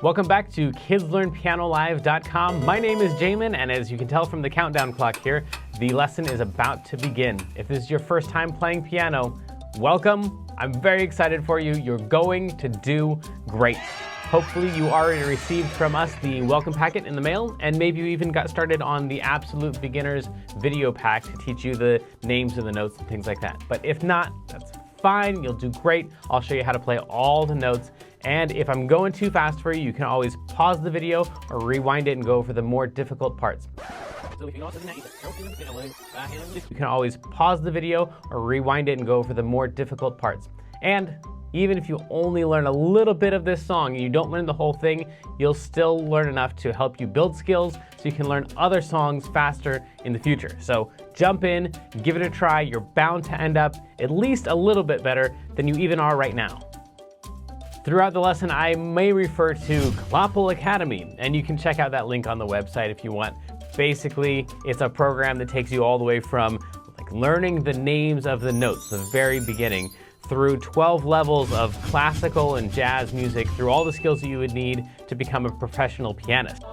Welcome back to KidsLearnPianoLive.com. My name is Jamin, and as you can tell from the countdown clock here, the lesson is about to begin. If this is your first time playing piano, welcome. I'm very excited for you. You're going to do great. Hopefully you already received from us the welcome packet in the mail, and maybe you even got started on the Absolute Beginners video pack to teach you the names of the notes and things like that. But if not, that's fine. You'll do great. I'll show you how to play all the notes. And if I'm going too fast for you, you can always pause the video or rewind it and go for the more difficult parts. You can always pause the video or rewind it and go for the more difficult parts. And even if you only learn a little bit of this song and you don't learn the whole thing, you'll still learn enough to help you build skills so you can learn other songs faster in the future. So jump in, give it a try. You're bound to end up at least a little bit better than you even are right now. Throughout the lesson, I may refer to Klopple Academy, and you can check out that link on the website if you want. Basically, it's a program that takes you all the way from learning the names of the notes, the very beginning, through 12 levels of classical and jazz music, through all the skills that you would need to become a professional pianist.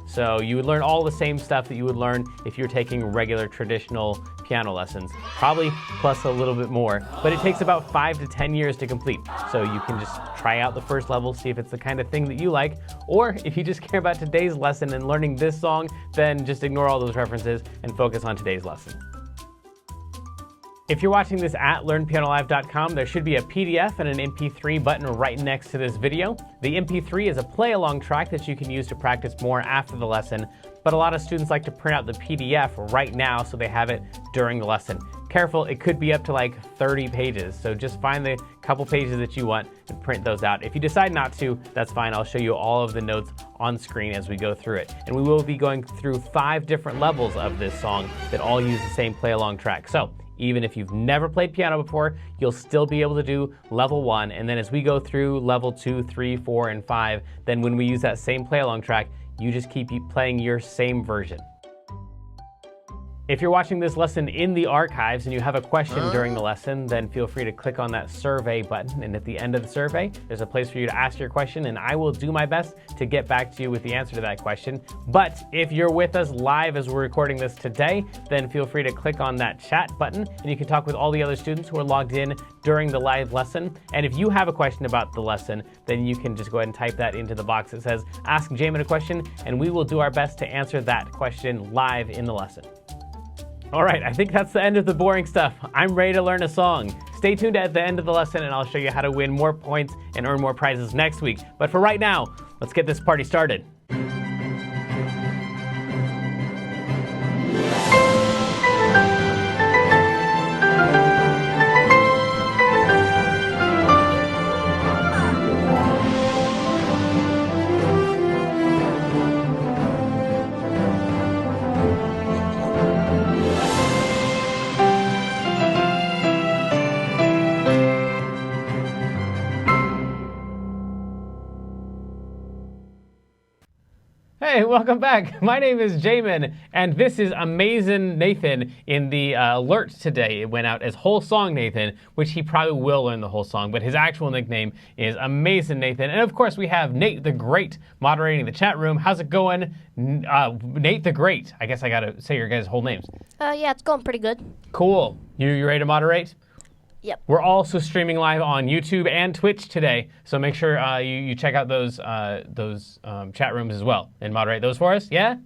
So you would learn all the same stuff that you would learn if you're taking regular traditional piano lessons, probably plus a little bit more, but it takes about 5 to 10 years to complete. So you can just try out the first level, see if it's the kind of thing that you like, or if you just care about today's lesson and learning this song, then just ignore all those references and focus on today's lesson. If you're watching this at LearnPianoLive.com, there should be a PDF and an MP3 button right next to this video. The MP3 is a play-along track that you can use to practice more after the lesson, but a lot of students like to print out the PDF right now so they have it during the lesson. Careful, it could be up to like 30 pages, so just find the couple pages that you want and print those out. If you decide not to, that's fine. I'll show you all of the notes on screen as we go through it. And we will be going through 5 different levels of this song that all use the same play-along track. So even if you've never played piano before, you'll still be able to do level 1. And then as we go through level 2, 3, 4, and 5, then when we use that same play-along track, you just keep playing your same version. If you're watching this lesson in the archives and you have a question during the lesson, then feel free to click on that survey button. And at the end of the survey, there's a place for you to ask your question, and I will do my best to get back to you with the answer to that question. But if you're with us live as we're recording this today, then feel free to click on that chat button, and you can talk with all the other students who are logged in during the live lesson. And if you have a question about the lesson, then you can just go ahead and type that into the box that says, Ask Jamin a Question, and we will do our best to answer that question live in the lesson. All right, I think that's the end of the boring stuff. I'm ready to learn a song. Stay tuned at the end of the lesson and I'll show you how to win more points and earn more prizes next week. But for right now, let's get this party started. Hey, welcome back. My name is Jamin, and this is Amazing Nathan in the alert today. It went out as Whole Song Nathan, which he probably will learn the whole song, but his actual nickname is Amazing Nathan. And of course, we have Nate the Great moderating the chat room. How's it going? Nate the Great. I guess I gotta say your guys' whole names. Yeah, it's going pretty good. Cool. You ready to moderate? Yep. We're also streaming live on YouTube and Twitch today, so make sure you check out those chat rooms as well and moderate those for us. Yeah.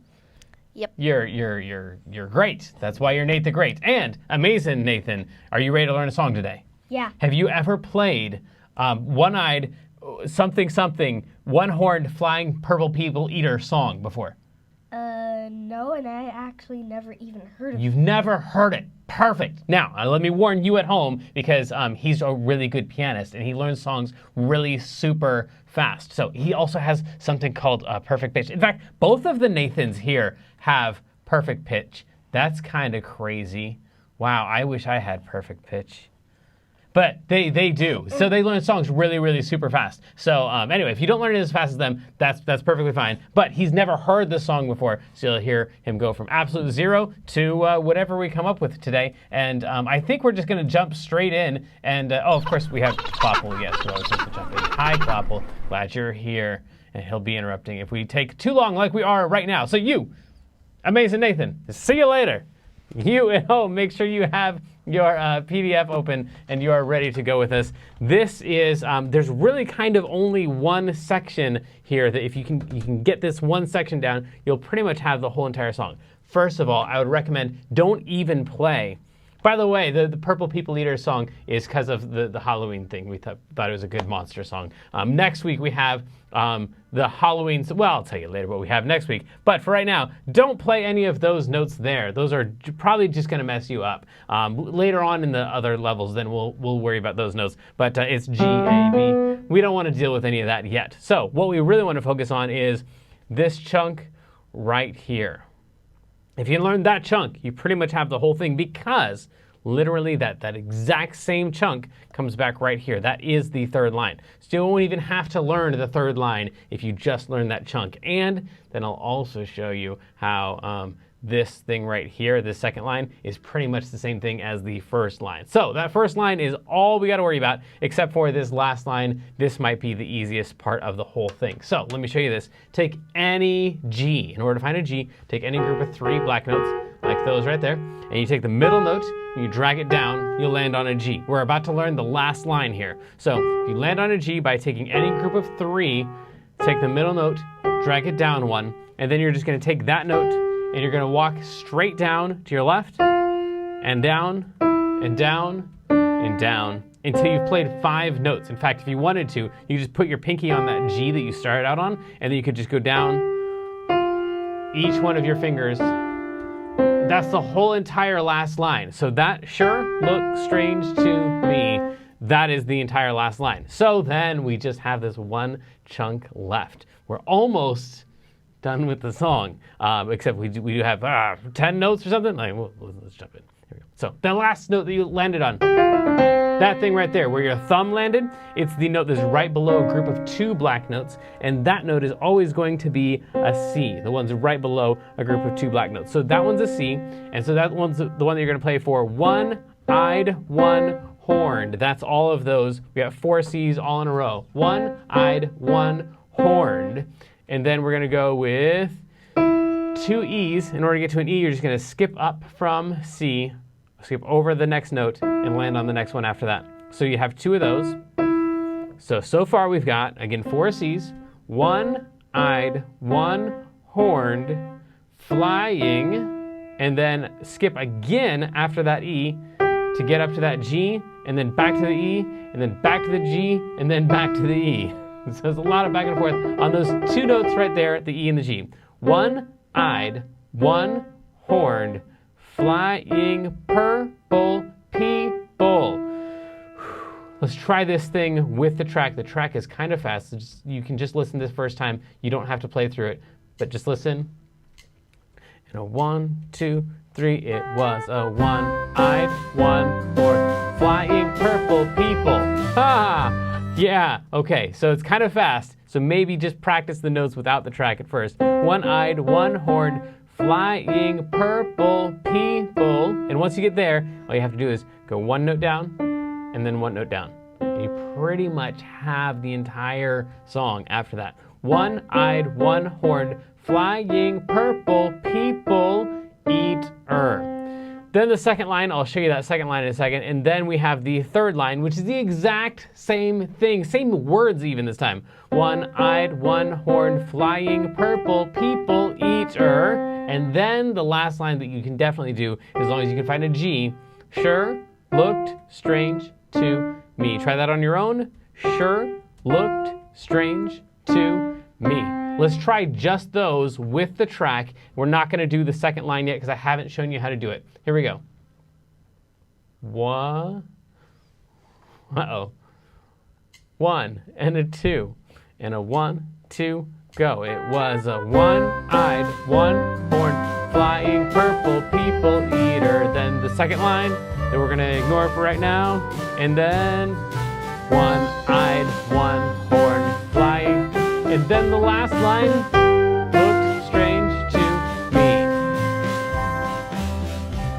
Yep. You're great. That's why you're Nate the Great. And Amazing Nathan, are you ready to learn a song today? Yeah. Have you ever played One-Eyed something One-Horned Flying Purple People Eater song before? No, and I actually never even heard of it. You've never heard it. Perfect. Now, let me warn you at home, because he's a really good pianist, and he learns songs really super fast. So he also has something called perfect pitch. In fact, both of the Nathans here have perfect pitch. That's kind of crazy. Wow, I wish I had perfect pitch. But they do. So they learn songs really, really super fast. So anyway, if you don't learn it as fast as them, that's perfectly fine. But he's never heard this song before, so you'll hear him go from absolute zero to whatever we come up with today. And I think we're just going to jump straight in. And oh, of course, we have Klopple. Yes, we always have to jump in. Hi, Klopple. Glad you're here. And he'll be interrupting if we take too long, like we are right now. So you, Amazing Nathan, see you later. You at home, make sure you have your PDF open and you are ready to go with us. This is, there's really kind of only one section here that if you can get this one section down, you'll pretty much have the whole entire song. First of all, I would recommend don't even play. By the way, the Purple People Eater song is because of the Halloween thing. We thought it was a good monster song. Next week we have the Halloween, well, I'll tell you later what we have next week. But for right now, don't play any of those notes there. Those are probably just going to mess you up. Later on in the other levels, then we'll worry about those notes. But it's G, A, B. We don't want to deal with any of that yet. So what we really want to focus on is this chunk right here. If you learn that chunk, you pretty much have the whole thing because literally that exact same chunk comes back right here. That is the third line. So you won't even have to learn the third line if you just learn that chunk. And then I'll also show you how this thing right here, this second line, is pretty much the same thing as the first line. So that first line is all we got to worry about, except for this last line. This might be the easiest part of the whole thing. So let me show you this. Take any G. In order to find a G, take any group of 3 black notes, like those right there, and you take the middle note, and you drag it down, you'll land on a G. We're about to learn the last line here. So if you land on a G by taking any group of 3, take the middle note, drag it down 1, and then you're just going to take that note, and you're going to walk straight down to your left, and down, and down, and down, until you've played 5 notes. In fact, if you wanted to, you just put your pinky on that G that you started out on, and then you could just go down each one of your fingers. That's the whole entire last line. So that sure looks strange to me. That is the entire last line. So then we just have this one chunk left. We're almost done with the song, except we do have 10 notes or something. Let's jump in. Here we go. So the last note that you landed on, that thing right there where your thumb landed, it's the note that's right below a group of 2 black notes, and that note is always going to be a C, the one's right below a group of 2 black notes. So that one's a C, and so that one's the one that you're going to play for one-eyed, one-horned. That's all of those. We got 4 C's all in a row. One-eyed, one-horned. And then we're going to go with 2 E's. In order to get to an E, you're just going to skip up from C, skip over the next note, and land on the next one after that. So you have 2 of those. So far we've got, again, 4 C's, one-eyed, one-horned, flying, and then skip again after that E to get up to that G, and then back to the E, and then back to the G, and then back to the E. So there's a lot of back and forth on those 2 notes right there, the E and the G. One-eyed, one-horned, flying purple people. Let's try this thing with the track. The track is kind of fast. So you can just listen this first time. You don't have to play through it, but just listen. And a 1, 2, 3. It was a one-eyed, one-horned, flying purple people. Ha! Yeah, okay, so it's kind of fast, so maybe just practice the notes without the track at first. One-eyed, one-horned, flying purple people. And once you get there, all you have to do is go 1 note down, and then 1 note down. And you pretty much have the entire song after that. One-eyed, one-horned, flying purple people eater. Then the second line, I'll show you that second line in a second, and then we have the third line, which is the exact same thing, same words even this time. One-eyed, one-horned, flying purple people eater. And then the last line that you can definitely do, as long as you can find a G, sure looked strange to me. Try that on your own. Sure looked strange to me. Let's try just those with the track. We're not going to do the second line yet because I haven't shown you how to do it. Here we go. One. Uh-oh. 1 and a 2 and a 1, 2, go. It was a one-eyed, one-horned, flying purple people eater. Then the second line. that we're gonna ignore for right now. And then one-eyed, one-horned, flying. And then the last line looked strange to me.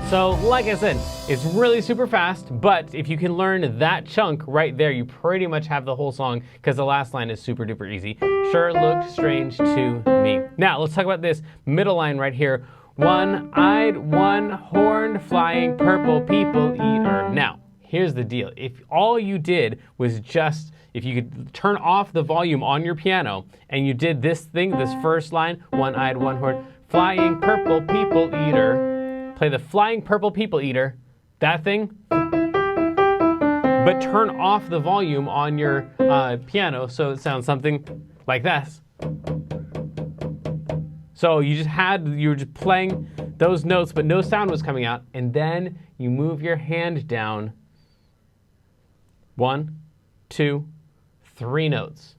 So like I said, it's really super fast, but if you can learn that chunk right there, you pretty much have the whole song, because the last line is super duper easy. Sure looked strange to me. Now let's talk about this middle line right here. One-eyed, one-horned, flying purple people eater. Now, here's the deal. If all you did was just, if you could turn off the volume on your piano and you did this thing, this first line, one-eyed, one-horned, flying purple people eater, play the flying purple people eater, that thing, but turn off the volume on your piano so it sounds something like this. So you were just playing those notes, but no sound was coming out, and then you move your hand down 1, 2, 3 notes.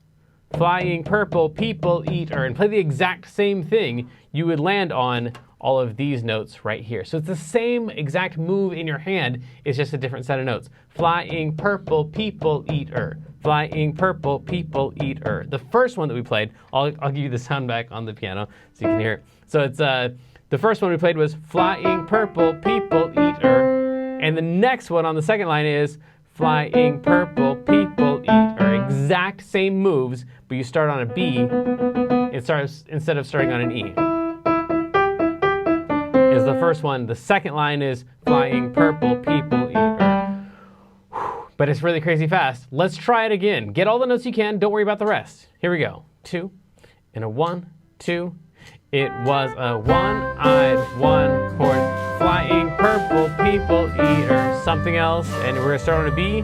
Flying purple people eater, and play the exact same thing. You would land on all of these notes right here. So it's the same exact move in your hand, it's just a different set of notes. Flying purple people eater. Flying purple people eater. The first one that we played, I'll give you the sound back on the piano so you can hear it. So it's the first one we played was flying purple people eater. And the next one on the second line is flying purple people eater. Exact same moves, but you start on a B instead of starting on an E. Is the first one. The second line is flying purple people eater. But it's really crazy fast. Let's try it again. Get all the notes you can. Don't worry about the rest. Here we go. 2 and a 1, 2. It was a one-eyed, one-horned, flying purple people eater. Something else, and we're gonna start on a B.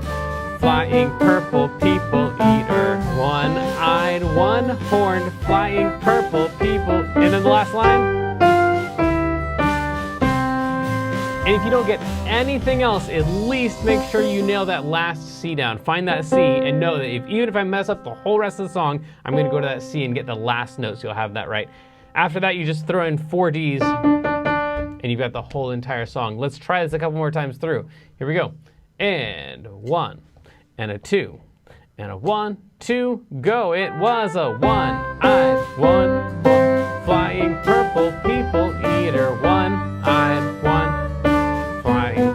Flying purple people eater. One-eyed, one-horned, flying purple people. And then the last line. And if you don't get anything else, at least make sure you nail that last C down. Find that C and know that even if I mess up the whole rest of the song, I'm gonna go to that C and get the last note so you'll have that right. After that, you just throw in 4 Ds and you've got the whole entire song. Let's try this a couple more times through. Here we go. And 1 and a 2 and a 1, 2, go. It was a one-eyed, one, flying purple people eater. One-eyed, one,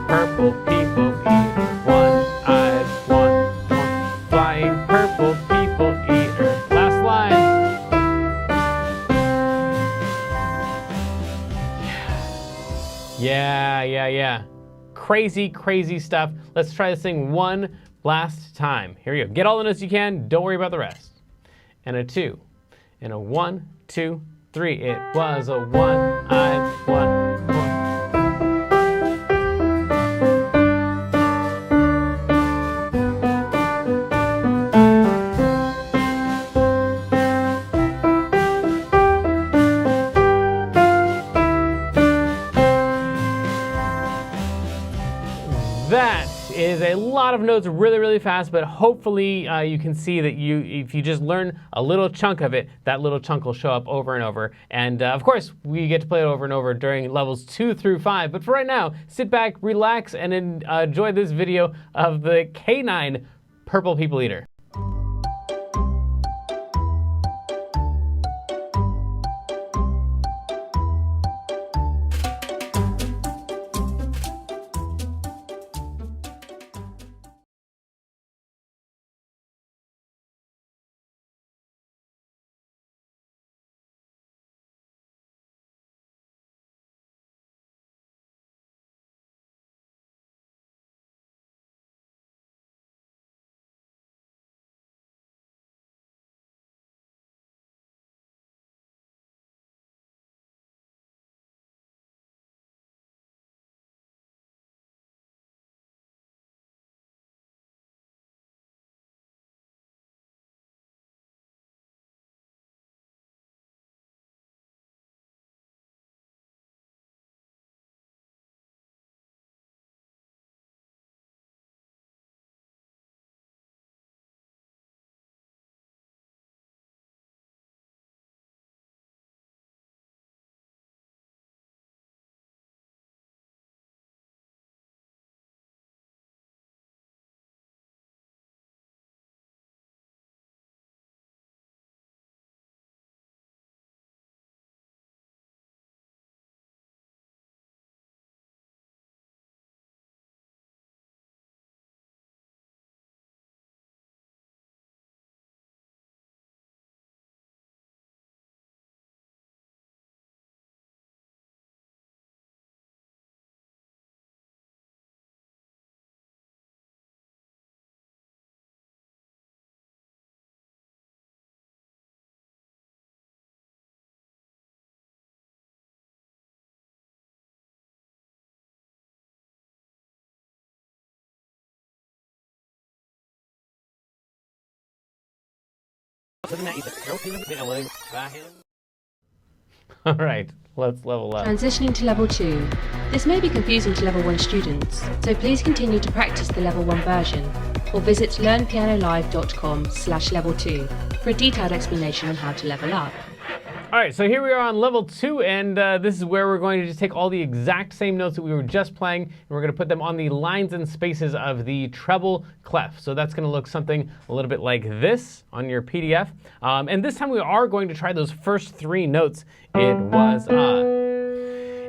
purple people eater. One-eyed, one, flying purple people eater. Last line. Yeah. Crazy, crazy stuff. Let's try this thing one last time. Here we go. Get all the notes you can. Don't worry about the rest. And a 2 and a 1, 2, 3. It was a one-eyed, one. That is a lot of notes really, really fast, but hopefully you can see that if you just learn a little chunk of it, that little chunk will show up over and over. And of course, we get to play it over and over during levels 2 through 5. But for right now, sit back, relax, and enjoy this video of the K9 Purple People Eater. All right, let's level up. Transitioning to level 2. This may be confusing to level 1 students, so please continue to practice the level 1 version, or visit learnpianolive.com/level2 for a detailed explanation on how to level up. All right, so here we are on level 2, and this is where we're going to just take all the exact same notes that we were just playing, and we're going to put them on the lines and spaces of the treble clef. So that's going to look something a little bit like this on your PDF. And this time we are going to try those first 3 notes.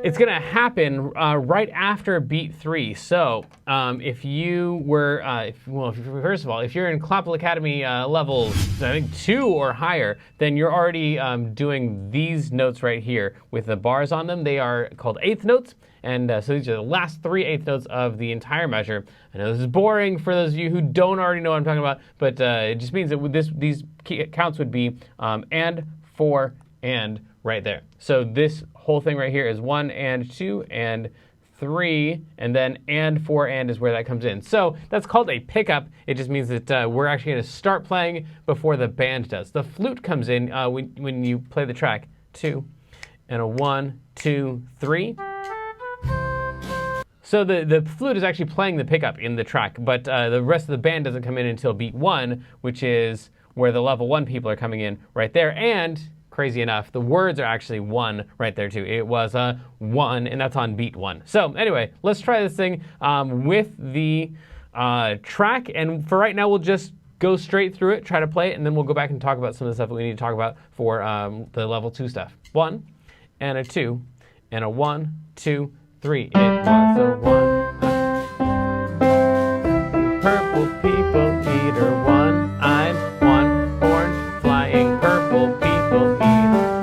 It's going to happen right after beat 3. So if you were, first of all, if you're in Clapple Academy level, I think 2 or higher, then you're already doing these notes right here with the bars on them. They are called eighth notes. And so these are the last 3 eighth notes of the entire measure. I know this is boring for those of you who don't already know what I'm talking about, but it just means that these counts would be and, 4, and right there. So this whole thing right here is 1 and 2 and 3, and then and 4 and is where that comes in. So that's called a pickup. It just means that we're actually going to start playing before the band does. The flute comes in when you play the track. 2 and a 1, 2, 3. So the flute is actually playing the pickup in the track, but the rest of the band doesn't come in until beat 1, which is where the level 1 people are coming in right there. And crazy enough, the words are actually 1 right there too. It was a 1, and that's on beat 1. So anyway, let's try this thing with the track. And for right now, we'll just go straight through it, try to play it, and then we'll go back and talk about some of the stuff that we need to talk about for the level 2 stuff. 1 and a 2 and a 1, 2, 3. It was a 1. Purple people eater 1. I'm 1 horn flying purple people eater.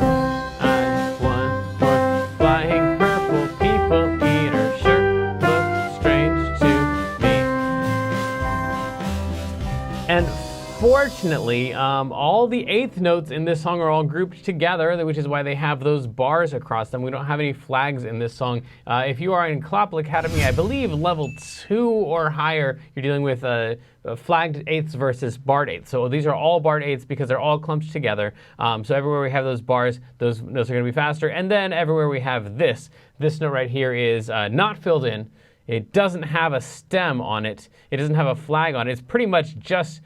I'm 1 horn flying purple people eater. Sure looks strange to me. And fortunately, all the eighth notes in this song are all grouped together, which is why they have those bars across them. We don't have any flags in this song. If you are in Clapple Academy, I believe level 2 or higher, you're dealing with flagged eighths versus barred eighths. So these are all barred eighths because they're all clumped together. So everywhere we have those bars, those notes are going to be faster. And then everywhere we have this note right here is not filled in. It doesn't have a stem on it. It doesn't have a flag on it. It's pretty much just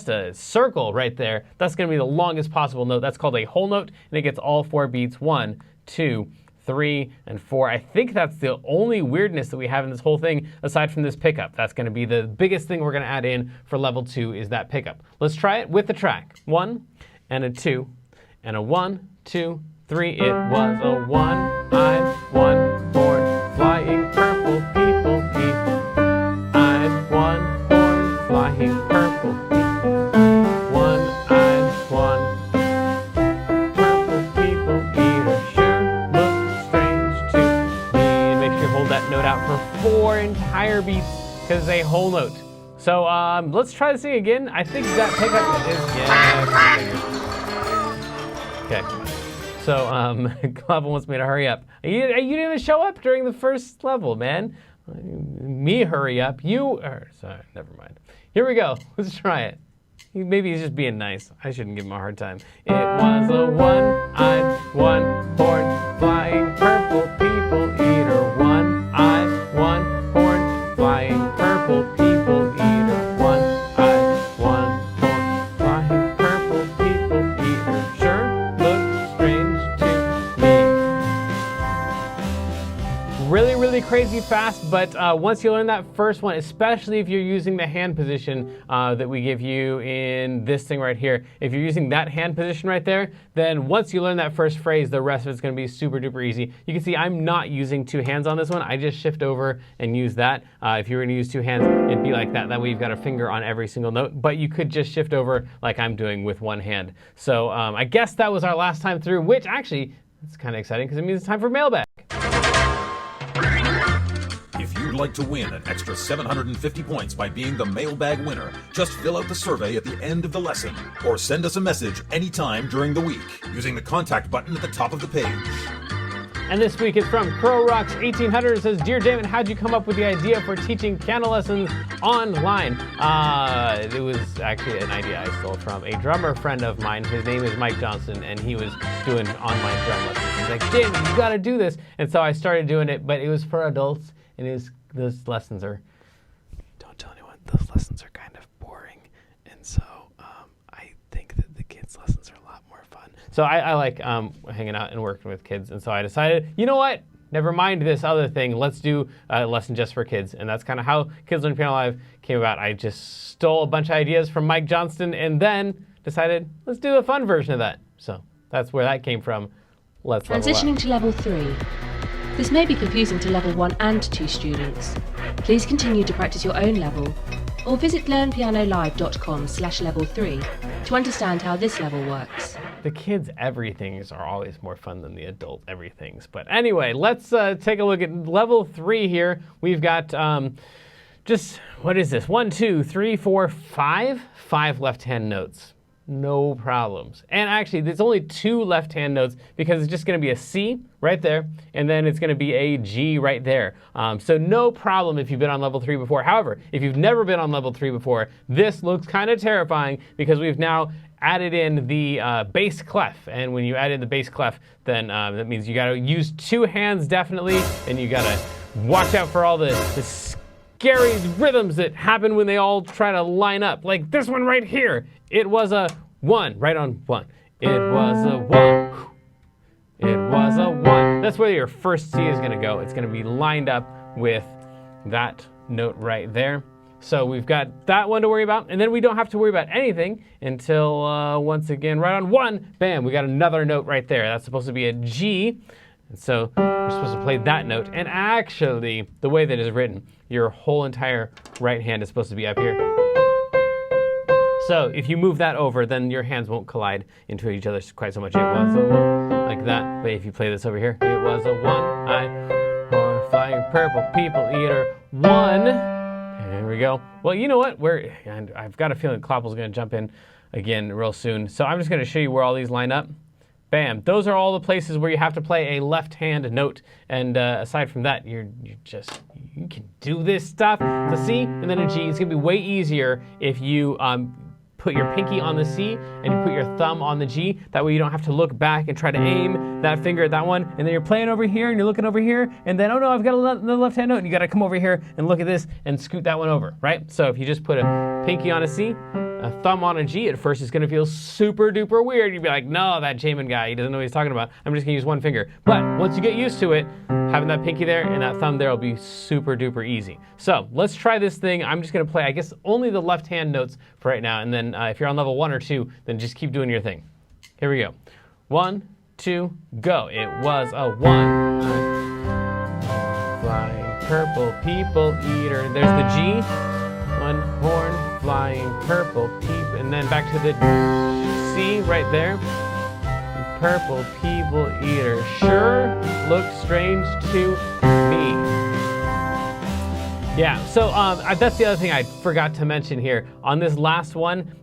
a circle right there. That's going to be the longest possible note. That's called a whole note, and it gets all 4 beats. 1, 2, 3, and 4. I think that's the only weirdness that we have in this whole thing, aside from this pickup. That's going to be the biggest thing we're going to add in for level 2 is that pickup. Let's try it with the track. 1 and a 2 and a 1, 2, 3. It was a 1. I'm 1 horn flying purple people eat. I'm 1 horn flying purple people. Note out for 4 entire beats because it's a whole note. So let's try this thing again. I think that pickup is okay. So Clapple wants me to hurry up. You didn't even show up during the first level, man. Me hurry up. Sorry, never mind. Here we go. Let's try it. Maybe he's just being nice. I shouldn't give him a hard time. It was a 1. I'm 1 horn flying purple people eater. 1. I'm 1 horn flying purple people eater. 1. I'm 1 horn flying purple people eater. Sure looks strange to me. Really, really crazy fast, but once you learn that first one, especially if you're using the hand position that we give you in this thing right here, if you're using that hand position right there, then once you learn that first phrase, the rest of it's going to be super duper easy. You can see I'm not using 2 hands on this one. I just shift over and use that. If you were going to use 2 hands, it'd be like that. That way you've got a finger on every single note, but you could just shift over like I'm doing with 1 hand. So I guess that was our last time through, which actually, it's kind of exciting because it means it's time for mailbag. If you'd like to win an extra 750 points by being the mailbag winner, just fill out the survey at the end of the lesson, or send us a message anytime during the week using the contact button at the top of the page. And this week it's from Crow Rocks 1800. It says, Dear Damon, how'd you come up with the idea for teaching piano lessons online? It was actually an idea I stole from a drummer friend of mine. His name is Mike Johnson, and he was doing online drum lessons. He's like, Damon, you gotta do this. And so I started doing it, but it was for adults, and those lessons are, don't tell anyone, those lessons are kind of boring. And so I think that the kids' lessons are a lot more fun. So I like hanging out and working with kids, and so I decided, you know what? Never mind this other thing. Let's do a lesson just for kids. And that's kind of how Kids Learn Piano Live came about. I just stole a bunch of ideas from Mike Johnston and then decided, let's do a fun version of that. So that's where that came from. Let's level up. Transitioning to level 3. This may be confusing to level 1 and 2 students. Please continue to practice your own level, or visit learnpianolive.com/level3 to understand how this level works. The kids' everythings are always more fun than the adult everythings. But anyway, let's take a look at level 3 here. We've got just, what is this? 1, 2, 3, 4, 5? 5 left-hand notes. No problems. And actually, there's only 2 left-hand notes because it's just going to be a C right there, and then it's going to be a G right there. So no problem if you've been on level 3 before. However, if you've never been on level 3 before, this looks kind of terrifying because we've now added in the bass clef. And when you add in the bass clef, then that means you got to use 2 hands definitely, and you got to watch out for all the scary rhythms that happen when they all try to line up. Like this one right here. It was a 1, right on 1. It was a 1. It was a 1. That's where your first C is going to go. It's going to be lined up with that note right there. So we've got that one to worry about, and then we don't have to worry about anything until, once again, right on 1, bam, we got another note right there. That's supposed to be a G, and so we're supposed to play that note. And actually, the way that it's written, your whole entire right hand is supposed to be up here. So if you move that over, then your hands won't collide into each other quite so much. It was a 1, like that. But if you play this over here, it was a 1, flying purple people eater, 1. There we go. Well, you know what? And I've got a feeling Kloppel's going to jump in again real soon. So I'm just going to show you where all these line up. Bam. Those are all the places where you have to play a left-hand note. And aside from that, you can do this stuff. It's a C and then a G. It's going to be way easier if you put your pinky on the C and you put your thumb on the G. That way you don't have to look back and try to aim that finger at that one. And then you're playing over here and you're looking over here. And then, oh no, I've got another left-hand note. And you got to come over here and look at this and scoot that one over, right? So if you just put a pinky on a C, a thumb on a G, at first it's going to feel super duper weird. You'd be like, no, that Jamin guy, he doesn't know what he's talking about. I'm just going to use one finger. But once you get used to it, having that pinky there and that thumb there will be super duper easy. So let's try this thing. I'm just going to play, I guess, only the left hand notes for right now. And then if you're on level 1 or 2, then just keep doing your thing. Here we go. 1, 2, go. It was a 1. Flying purple people eater. There's the G. 1 horn flying purple people, and then back to the C right there. Purple people eater sure looks strange to me. Yeah, so that's the other thing I forgot to mention here. On this last one,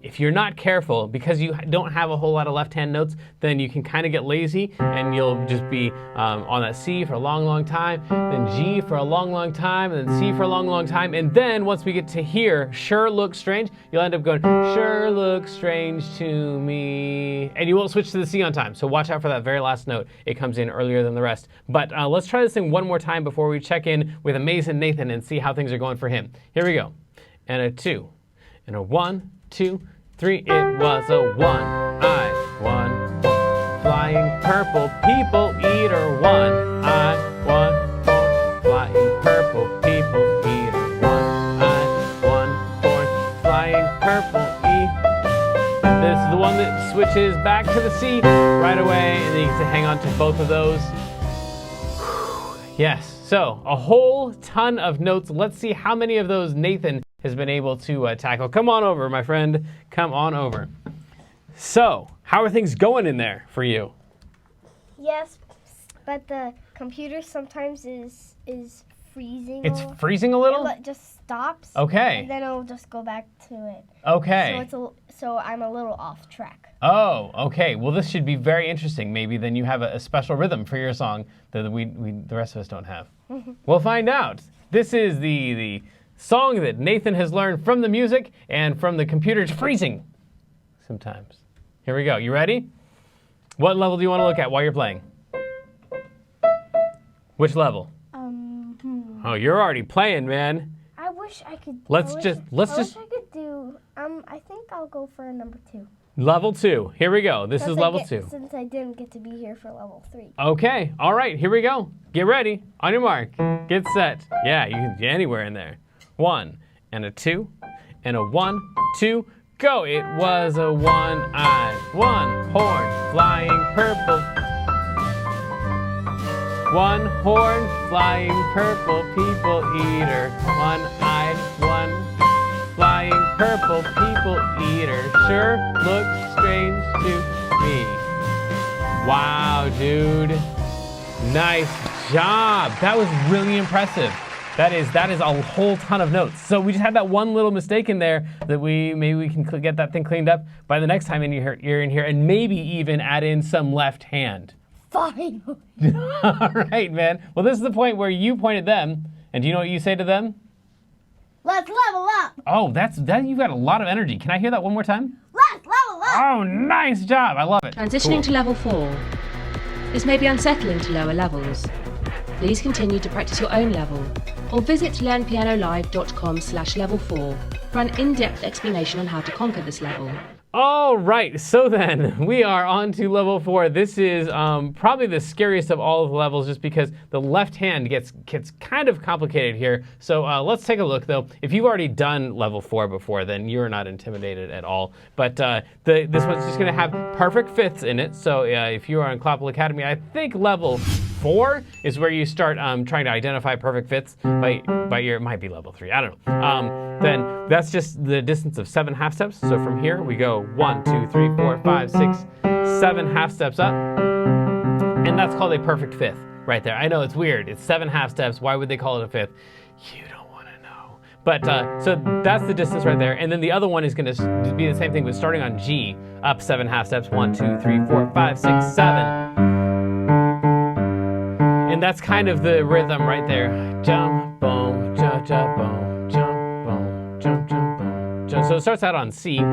if you're not careful, because you don't have a whole lot of left-hand notes, then you can kind of get lazy and you'll just be on that C for a long, long time, then G for a long, long time, and then C for a long, long time. And then once we get to here, sure looks strange, you'll end up going, sure looks strange to me. And you won't switch to the C on time. So watch out for that very last note. It comes in earlier than the rest. But let's try this thing one more time before we check in with Amazing Nathan and see how things are going for him. Here we go. And a 2, and a 1, 2, 3, it was a 1. I 1 flying purple people eater 1. I 1 flying purple people eater 1. I 1 flying purple This is the one that switches back to the C right away, and then you get to hang on to both of those. Yes, so a whole ton of notes. Let's see how many of those Nathan has been able to tackle. Come on over, my friend. Come on over. So, how are things going in there for you? Yes, but the computer sometimes is freezing. It's freezing a little? It just stops. Okay. And then it'll just go back to it. Okay. So I'm a little off track. Oh, okay. Well, this should be very interesting. Maybe then you have a special rhythm for your song that the rest of us don't have. We'll find out. This is the song that Nathan has learned from the music and from the computer. It's freezing sometimes. Here we go. You ready? What level do you want to look at while you're playing? Which level? Oh, you're already playing, man. I wish I could. Let's I just wish I could do. I think I'll go for number 2. Level 2. Here we go. This is level 2. Since I didn't get to be here for level 3. Okay. All right. Here we go. Get ready. On your mark. Get set. Yeah, you can be anywhere in there. 1 and a 2 and a 1, 2. Go. It was a one-eyed, one-horn, flying purple. One horn, flying purple people eater. One-eyed, one flying purple people eater. Sure looks strange to me. Wow, dude. Nice job. That was really impressive. That is a whole ton of notes. So we just had that one little mistake in there that maybe we can get that thing cleaned up by the next time you're in here, and maybe even add in some left hand. Fine. All right, man. Well, this is the point where you point at them, and do you know what you say to them? Let's level up. Oh, that you've got a lot of energy. Can I hear that one more time? Let's level up. Oh, nice job. I love it. Transitioning to level 4. This may be unsettling to lower levels. Please continue to practice your own level, or visit learnpianolive.com/level4 for an in-depth explanation on how to conquer this level. All right, so then we are on to level 4. This is probably the scariest of all of the levels just because the left hand gets kind of complicated here. So let's take a look though. If you've already done level 4 before, then you're not intimidated at all. But this one's just gonna have perfect fifths in it. So if you are in Clopple Academy, I think level 4 is where you start trying to identify perfect fifths by your, it might be level 3, I don't know. Then that's just the distance of 7 half steps. So from here we go 1, 2, 3, 4, 5, 6, 7 half steps up. And that's called a perfect fifth right there. I know it's weird. It's 7 half steps. Why would they call it a fifth? You don't want to know. But so that's the distance right there. And then the other one is going to be the same thing, but starting on G, up 7 half steps. 1, 2, 3, 4, 5, 6, 7. And that's kind of the rhythm right there. Jump, boom, jump, jump, boom. Jump, boom, jump, jump, boom. Jump. So it starts out on C, and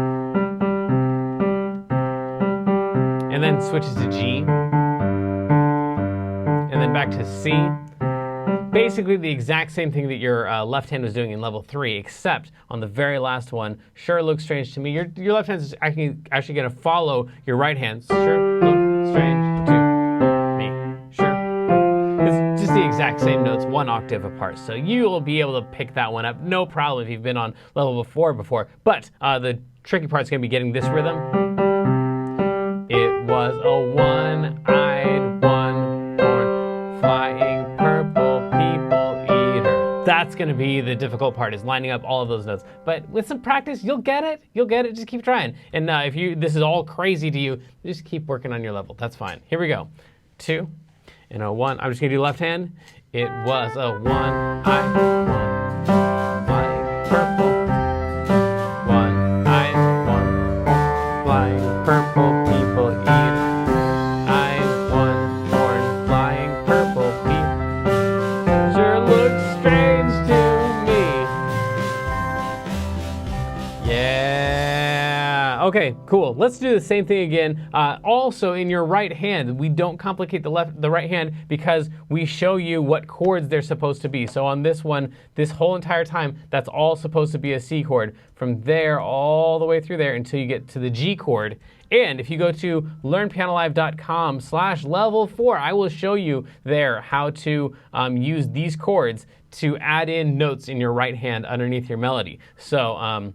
then switches to G, and then back to C. Basically the exact same thing that your left hand was doing in level 3, except on the very last one, sure looks strange to me. Your left hand is actually going to follow your right hand. Sure looks strange to me. Sure. It's just the exact same notes, 1 octave apart. So you'll be able to pick that one up, no problem if you've been on level 4 before. But the tricky part's going to be getting this rhythm. It was a one-eyed, one-horn, flying purple people eater. That's going to be the difficult part, is lining up all of those notes. But with some practice, you'll get it. You'll get it. Just keep trying. And if this is all crazy to you, just keep working on your level. That's fine. Here we go. 2 and a 1. I'm just going to do left hand. It was a one-eyed, one, flying purple. One-eyed, one, flying purple people eater. Eyed, one, horn, flying purple people. Sure looks strange to me. Yeah. Okay, cool. Let's do the same thing again. Also, in your right hand, we don't complicate the right hand because we show you what chords they're supposed to be. So on this one, this whole entire time, that's all supposed to be a C chord. From there all the way through there until you get to the G chord. And if you go to learnpianolive.com/level4, I will show you there how to use these chords to add in notes in your right hand underneath your melody. So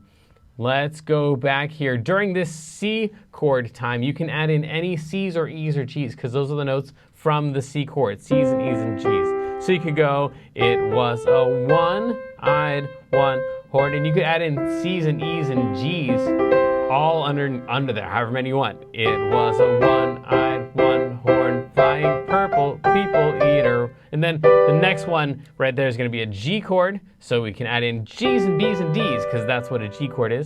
let's go back here. During this C chord time, you can add in any C's or E's or G's because those are the notes from the C chord, C's and E's and G's. So you could go, it was a one-eyed, one-horn, and you could add in C's and E's and G's all under there, however many you want. It was a one-eyed, one-horn, flying purple people eater. And then the next one right there is going to be a G chord. So we can add in G's and B's and D's because that's what a G chord is.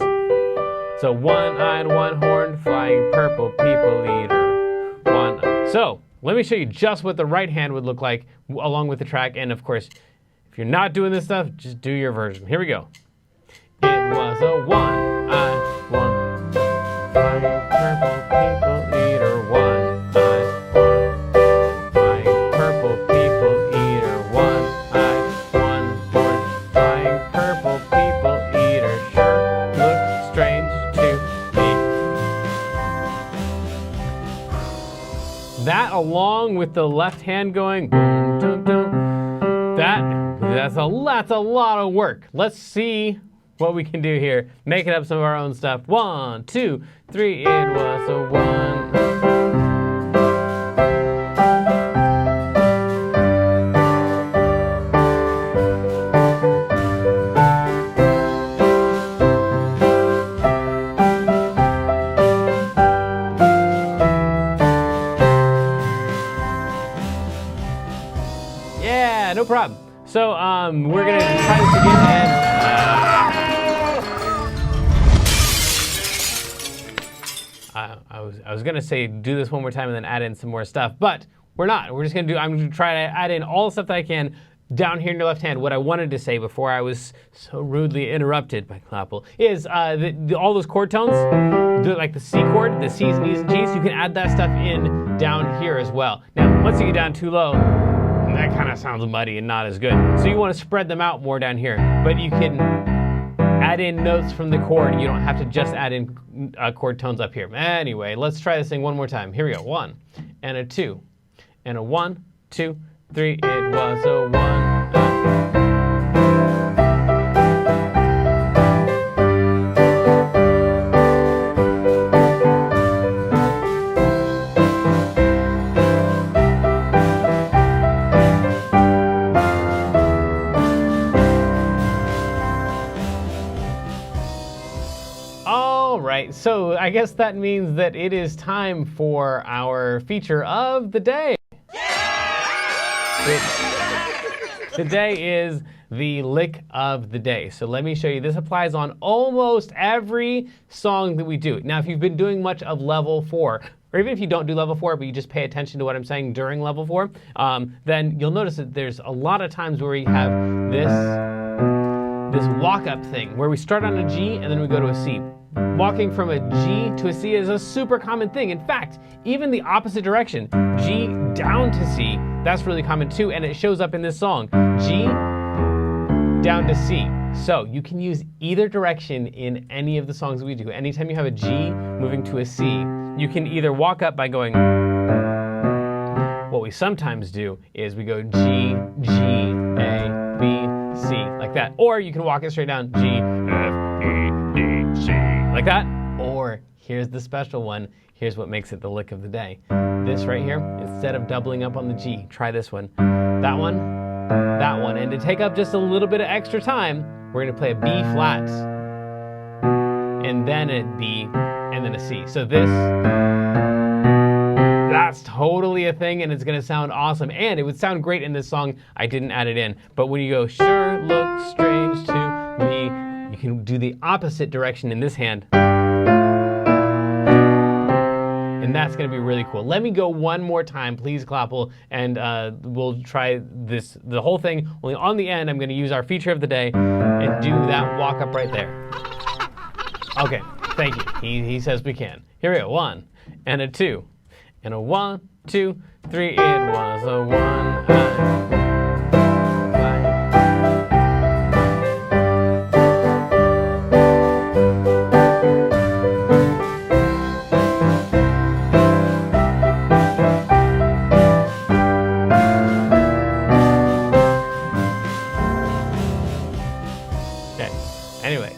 So one-eyed, one-horned, flying purple people eater. One. So let me show you just what the right hand would look like along with the track. And of course, if you're not doing this stuff, just do your version. Here we go. It was a one-eyed, flying purple people eater. One-eyed, flying purple people eater. One-eyed, one-horned, flying purple people eater. Sure looks strange to me. That along with the left hand going boom, dum, dum, that's a lot of work. Let's see what we can do here. Making up some of our own stuff. 1, 2, 3, it was a one. Yeah, no problem. So we're gonna try this again and I was gonna say do this one more time and then add in some more stuff, but we're not. I'm gonna try to add in all the stuff that I can down here in your left hand. What I wanted to say before I was so rudely interrupted by Clapple is all those chord tones, like the C chord, the C's and E's and G's, you can add that stuff in down here as well. Now, once you get down too low, that kind of sounds muddy and not as good. So you want to spread them out more down here. But you can add in notes from the chord. You don't have to just add in chord tones up here. Anyway, let's try this thing one more time. Here we go. 1 and a 2 and a 1, 2, 3. It was a one. So I guess that means that it is time for our feature of the day. Today is the lick of the day. So let me show you. This applies on almost every song that we do. Now, if you've been doing much of level 4, or even if you don't do level 4, but you just pay attention to what I'm saying during level 4, then you'll notice that there's a lot of times where we have this walk-up thing, where we start on a G and then we go to a C. Walking from a G to a C is a super common thing. In fact, even the opposite direction, G down to C, that's really common too, and it shows up in this song. G down to C. So you can use either direction in any of the songs we do. Anytime you have a G moving to a C, you can either walk up by going, what we sometimes do is we go G, G, A, B, C, like that. Or you can walk it straight down, G, F, E, D, C, like that. Or here's the special one. Here's what makes it the lick of the day. This right here, instead of doubling up on the G, try this one. That one, that one. And to take up just a little bit of extra time, we're gonna play a B flat, and then a B, and then a C. So that's totally a thing, and it's gonna sound awesome. And it would sound great in this song. I didn't add it in. But when you go, sure looks strange to me, you can do the opposite direction in this hand. And that's gonna be really cool. Let me go one more time, please, Clapple, and we'll try this, the whole thing. Only on the end, I'm gonna use our feature of the day and do that walk up right there. Okay, thank you. He says we can. Here we go, 1 and a 2 and a 1, 2, 3. It was a one.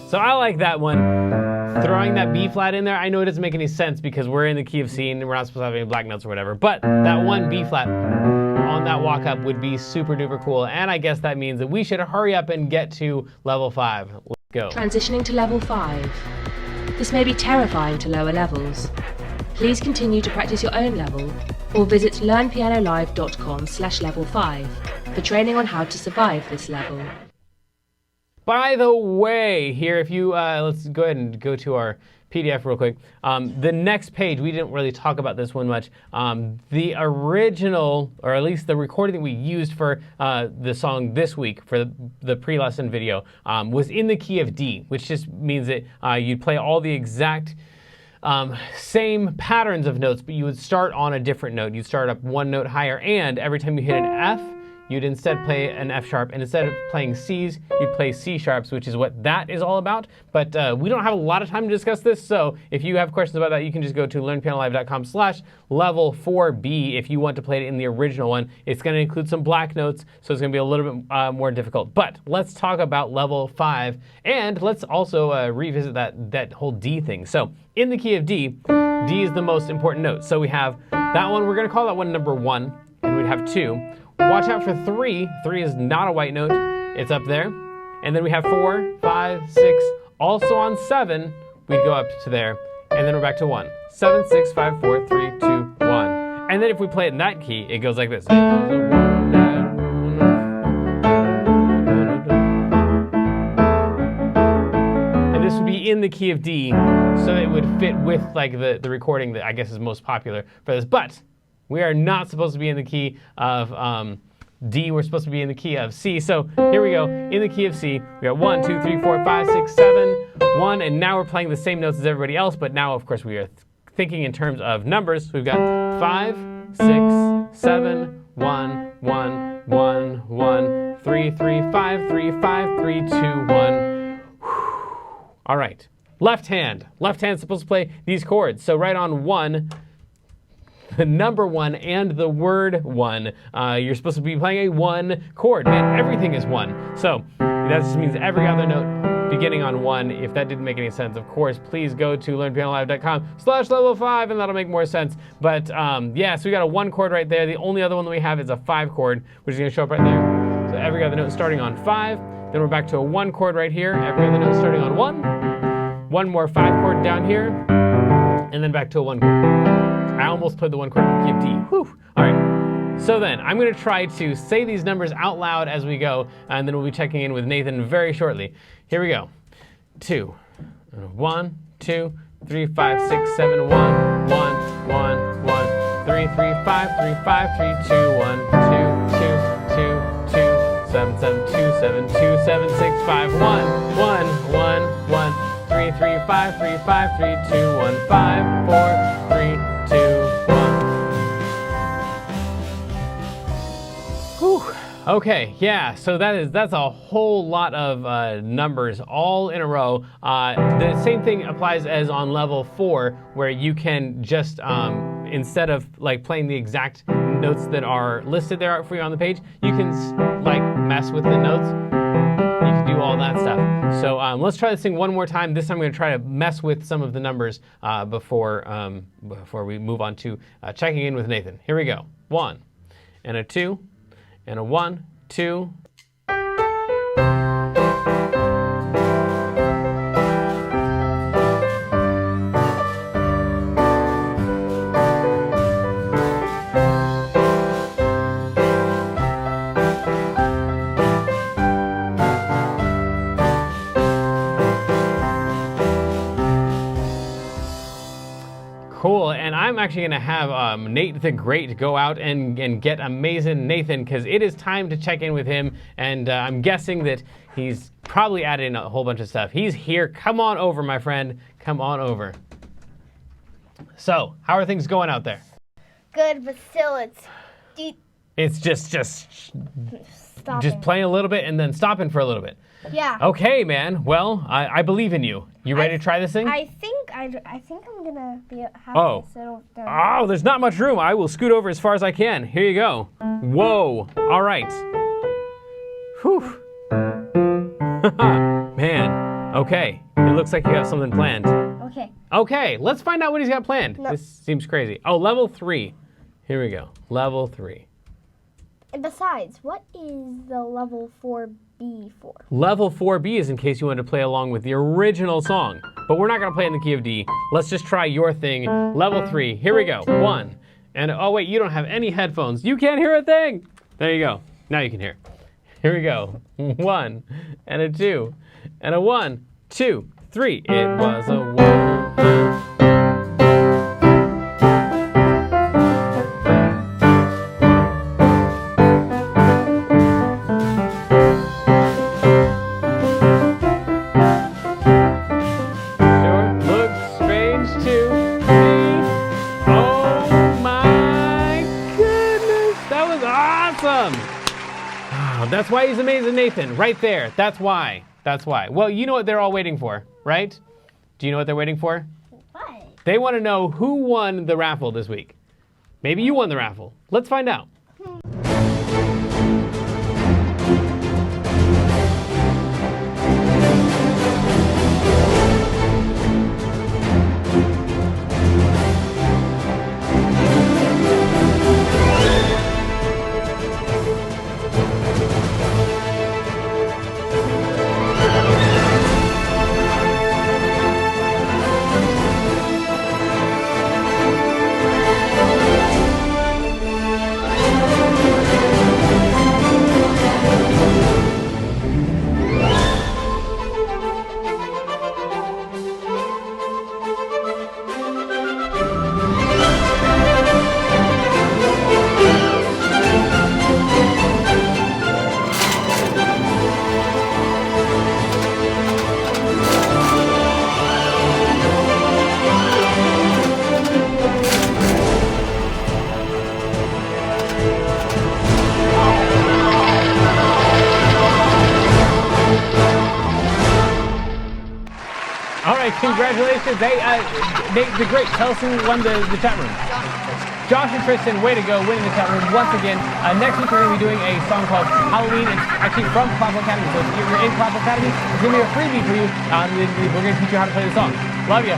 So I like that one. Throwing that B flat in there, I know it doesn't make any sense because we're in the key of C and we're not supposed to have any black notes or whatever, but that one B flat on that walk up would be super duper cool, and I guess that means that we should hurry up and get to level 5. Let's go. Transitioning to level 5. This may be terrifying to lower levels. Please continue to practice your own level or visit learnpianolive.com/level5 for training on how to survive this level. By the way, here, if you, let's go ahead and go to our PDF real quick. The next page, we didn't really talk about this one much. The original, or at least the recording that we used for the song this week for the pre-lesson video was in the key of D, which just means that you'd play all the exact same patterns of notes, but you would start on a different note. You'd start up one note higher, and every time you hit an F, you'd instead play an F sharp, and instead of playing C's, you'd play C sharps, which is what that is all about. But we don't have a lot of time to discuss this, so if you have questions about that, you can just go to learnpianolive.com/level4B if you want to play it in the original one. It's going to include some black notes, so it's going to be a little bit more difficult. But let's talk about level 5, and let's also revisit that whole D thing. So in the key of D, D is the most important note. So we have that one, we're going to call that one number 1, and we'd have 2. Watch out for 3. 3 is not a white note. It's up there. And then we have 4, 5, 6. Also on 7, we'd go up to there. And then we're back to 1. 7, 6, 5, 4, 3, 2, 1. And then if we play it in that key, it goes like this. And this would be in the key of D, so it would fit with like the recording that I guess is most popular for this. But we are not supposed to be in the key of D. We're supposed to be in the key of C. So here we go. In the key of C, we got 1, 2, 3, 4, 5, 6, 7, 1. And now we're playing the same notes as everybody else. But now, of course, we are thinking in terms of numbers. So we've got 5, 6, 7, 1, 1, 1, 1, 3, 3, 5, 3, 5, 3, 2, 1. All right. Left hand. Left hand's supposed to play these chords. So right on 1, the number 1 and the word 1. You're supposed to be playing a 1 chord. Man, everything is 1. So that just means every other note beginning on 1. If that didn't make any sense, of course, please go to learnpianolive.com/level5 and that'll make more sense. But yeah, so we got a 1 chord right there. The only other one that we have is a 5 chord, which is going to show up right there. So every other note starting on 5. Then we're back to a 1 chord right here. Every other note starting on 1. One more 5 chord down here. And then back to a 1 chord. I almost played the 1 chord in the key of D. Whew. All right. So then, I'm going to try to say these numbers out loud as we go, and then we'll be checking in with Nathan very shortly. Here we go. 2. 1, 2, 3, 5, 6, 7, 1, 1, 1, 1, 3, 3, 5, 3, 5, 3, 2, 1, 2, 2, 2, 2, 7, 7, 2, 7, 2, 7, 6, 5, 1, 1, 1, 1, 3, 3, 5, 3, 5, 3, 2, 1, 5, 4, 3, 2, 1. Whew. Okay, yeah, so that's a whole lot of numbers all in a row. The same thing applies as on level 4, where you can just, instead of like playing the exact notes that are listed there for you on the page, you can like mess with the notes. You can do all that stuff. So let's try this thing one more time. This time I'm going to try to mess with some of the numbers before we move on to checking in with Nathan. Here we go. 1 and a 2 and a 1, 2. Cool, and I'm actually going to have Nate the Great go out and get Amazing Nathan, because it is time to check in with him, and I'm guessing that he's probably added in a whole bunch of stuff. He's here. Come on over, my friend. Come on over. So, how are things going out there? Good, but still It's just stopping. playing a little bit and then stopping for a little bit. Yeah. Okay, man. Well, I believe in you. You ready to try this thing? I think I'm gonna have Oh. to settle down. Oh, there's not much room. I will scoot over as far as I can. Here you go. Whoa. All right. Whew. Man. Okay. It looks like you have something planned. Okay. Okay, let's find out what he's got planned. No. This seems crazy. Oh, level 3. Here we go. Level 3. And besides, what is the level 4B for? Level 4B is in case you want to play along with the original song. But we're not going to play in the key of D. Let's just try your thing. Level 3. Here we go. 1 And oh wait, you don't have any headphones. You can't hear a thing. There you go. Now you can hear. Here we go. 1 and a 2 and a 1, 2, 3. It was a 1. That's why he's amazing, Nathan. Right there. That's why. That's why. Well, you know what they're all waiting for, right? Do you know what they're waiting for? What? They want to know who won the raffle this week. Maybe you won the raffle. Let's find out. Congratulations. Hey, Nate the Great, tell us who won the chat room. Josh and Tristan, way to go, winning the chat room once again. Next week we're going to be doing a song called Halloween. It's actually from Classical Academy, so if you're in Classical Academy, it's going to be a freebie for you. We're going to teach you how to play the song. Love you.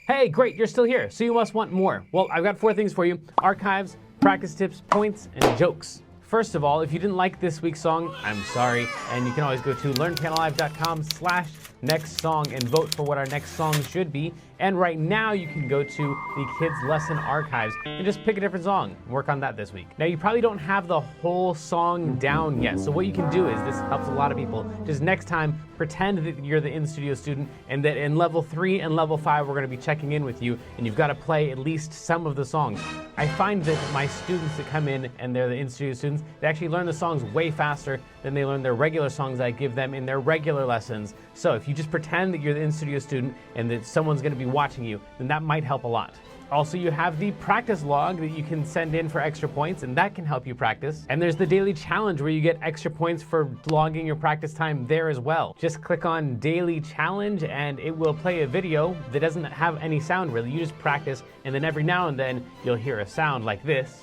Hey, great, you're still here, so you must want more. Well, I've got 4 things for you: archives, practice tips, points, and jokes. First of all, if you didn't like this week's song, I'm sorry, and you can always go to learnpianolive.com/next song and vote for what our next song should be. And right now you can go to the kids lesson archives and just pick a different song and work on that this week. Now you probably don't have the whole song down yet, so what you can do is, this helps a lot of people, just next time pretend that you're the in-studio student and that in level 3 and level 5 we're going to be checking in with you and you've got to play at least some of the songs. I find that my students that come in and they're the in-studio students, they actually learn the songs way faster than they learn their regular songs I give them in their regular lessons. So if you just pretend that you're the in-studio student and that someone's going to be watching you, then that might help a lot. Also, you have the practice log that you can send in for extra points, and that can help you practice. And there's the daily challenge where you get extra points for logging your practice time there as well. Just click on daily challenge and it will play a video that doesn't have any sound really. You just practice, and then every now and then you'll hear a sound like this.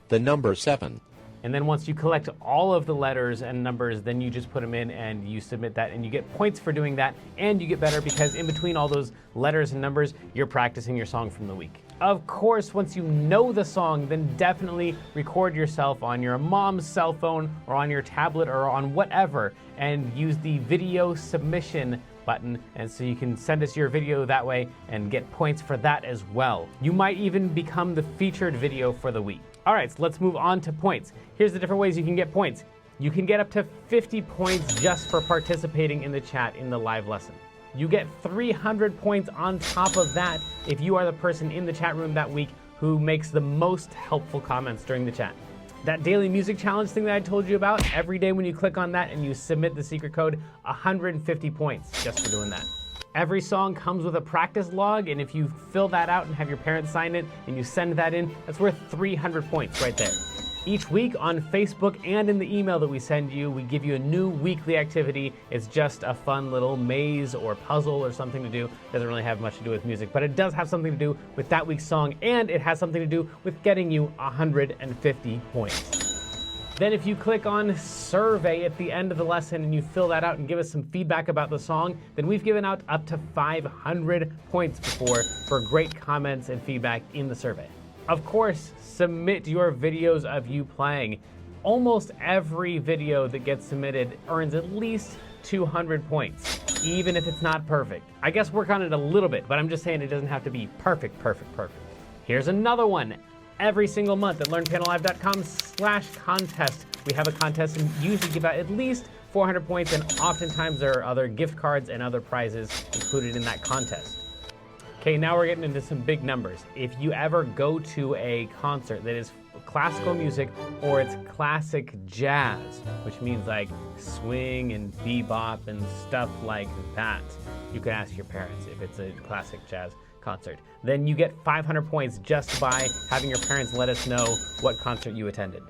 The number 7. And then once you collect all of the letters and numbers, then you just put them in and you submit that, and you get points for doing that, and you get better because in between all those letters and numbers, you're practicing your song from the week. Of course, once you know the song, then definitely record yourself on your mom's cell phone or on your tablet or on whatever, and use the video submission button, and so you can send us your video that way and get points for that as well. You might even become the featured video for the week. All right, so let's move on to points. Here's the different ways you can get points. You can get up to 50 points just for participating in the chat in the live lesson. You get 300 points on top of that if you are the person in the chat room that week who makes the most helpful comments during the chat. That daily music challenge thing that I told you about, every day when you click on that and you submit the secret code, 150 points just for doing that. Every song comes with a practice log, and if you fill that out and have your parents sign it and you send that in, that's worth 300 points right there. Each week on Facebook and in the email that we send you, we give you a new weekly activity. It's just a fun little maze or puzzle or something to do. It doesn't really have much to do with music, but it does have something to do with that week's song, and it has something to do with getting you 150 points. Then if you click on survey at the end of the lesson and you fill that out and give us some feedback about the song, then we've given out up to 500 points before for great comments and feedback in the survey. Of course, submit your videos of you playing. Almost every video that gets submitted earns at least 200 points, even if it's not perfect. I guess work on it a little bit, but I'm just saying it doesn't have to be perfect. Here's another one. Every single month at learnpianolive.com/contest, we have a contest and usually give out at least 400 points, and oftentimes there are other gift cards and other prizes included in that contest. Okay, now we're getting into some big numbers. If you ever go to a concert that is classical music or it's classic jazz, which means like swing and bebop and stuff like that, you can ask your parents if it's a classic jazz concert. Then you get 500 points just by having your parents let us know what concert you attended.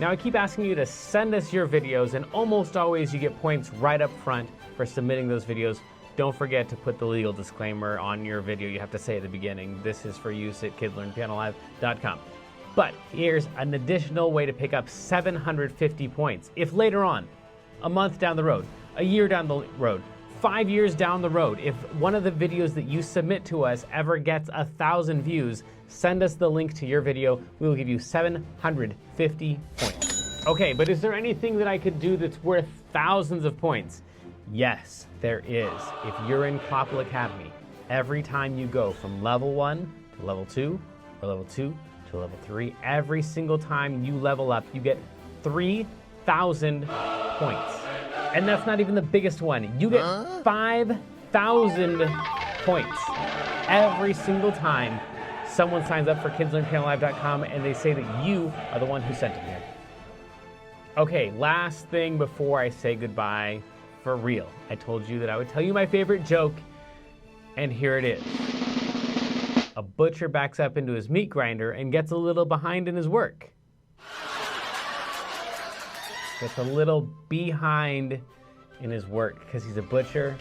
Now I keep asking you to send us your videos, and almost always you get points right up front for submitting those videos. Don't forget to put the legal disclaimer on your video. You have to say at the beginning, this is for use at kidslearnpianolive.com. But here's an additional way to pick up 750 points. If later on, a month down the road, a year down the road, 5 years down the road, if one of the videos that you submit to us ever gets 1,000 views, send us the link to your video. We will give you 750 points. Okay, but is there anything that I could do that's worth thousands of points? Yes, there is. If you're in Klopple Academy, every time you go from level 1 to level 2, or level 2 to level 3, every single time you level up, you get 3,000 points. And that's not even the biggest one. You get 5,000 points every single time someone signs up for kidslearnpianolive.com and they say that you are the one who sent it here. Okay, last thing before I say goodbye. For real, I told you that I would tell you my favorite joke, and here it is. A butcher backs up into his meat grinder and gets a little behind in his work. Gets a little behind in his work because he's a butcher.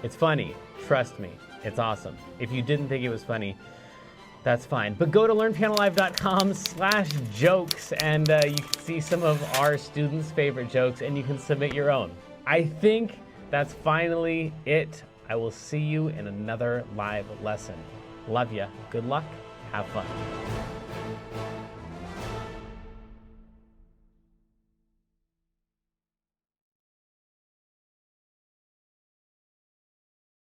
It's funny, trust me, it's awesome. If you didn't think it was funny, that's fine. But go to learnpianolive.com/jokes and you can see some of our students' favorite jokes and you can submit your own. I think that's finally it. I will see you in another live lesson. Love ya. Good luck. Have fun.